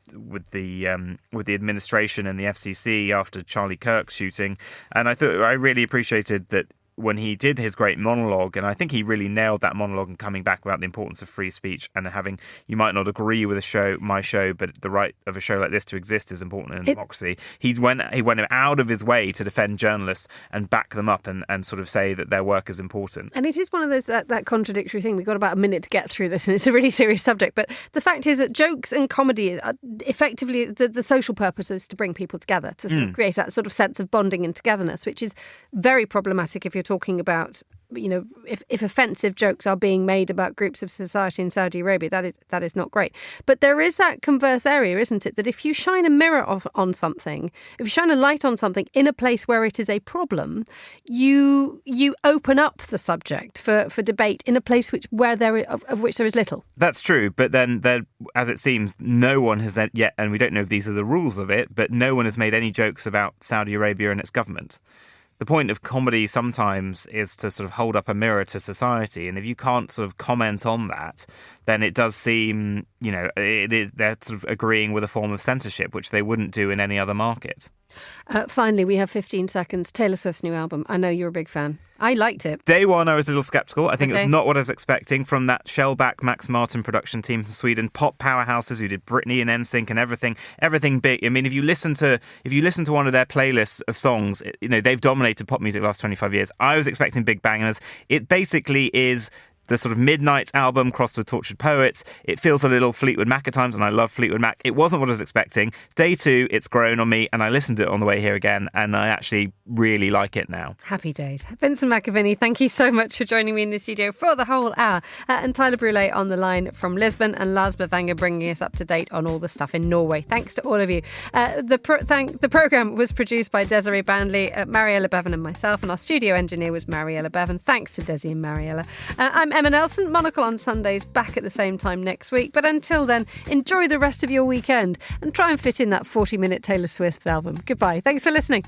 the administration and the FCC after Charlie Kirk's shooting. And I really appreciated that when he did his great monologue, and I think he really nailed that monologue and coming back about the importance of free speech and having, you might not agree with my show, but the right of a show like this to exist is important in democracy. He went out of his way to defend journalists and back them up and sort of say that their work is important.
And it is one of those, that contradictory thing. We've got about a minute to get through this, and it's a really serious subject. But the fact is that jokes and comedy are effectively, the social purpose is to bring people together, to sort of create that sort of sense of bonding and togetherness, which is very problematic if you're talking about, if offensive jokes are being made about groups of society in Saudi Arabia, that is not great. But there is that converse area, isn't it? That if you shine a mirror on something, if you shine a light on something in a place where it is a problem, you open up the subject for debate in a place of which there is little.
That's true. But then, as it seems, no one has yet, and we don't know if these are the rules of it, but no one has made any jokes about Saudi Arabia and its government. The point of comedy sometimes is to sort of hold up a mirror to society. And if you can't sort of comment on that, then it does seem, they're sort of agreeing with a form of censorship, which they wouldn't do in any other market.
Finally, we have 15 seconds. Taylor Swift's new album. I know you're a big fan. I liked it.
Day one, I was a little sceptical. I think it was not what I was expecting from that Shellback Max Martin production team from Sweden, pop powerhouses who did Britney and NSYNC and everything big. I mean, if you listen to one of their playlists of songs, they've dominated pop music the last 25 years. I was expecting big bangers. It basically is the sort of Midnights album crossed with Tortured Poets. It feels a little Fleetwood Mac at times, and I love Fleetwood Mac. It wasn't what I was expecting. Day 2, it's grown on me, and I listened to it on the way here again, and I actually really like it now.
Happy days. Vincent McAviney, thank you so much for joining me in the studio for the whole hour. And Tyler Brûlé on the line from Lisbon and Lars Bevanger, bringing us up to date on all the stuff in Norway. Thanks to all of you. The programme was produced by Desiree Bandley, Mariella Bevan and myself, and our studio engineer was Mariella Bevan. Thanks to Desi and Mariella. I'm Emma Nelson. Monocle on Sundays, back at the same time next week. But until then, enjoy the rest of your weekend and try and fit in that 40-minute Taylor Swift album. Goodbye. Thanks for listening.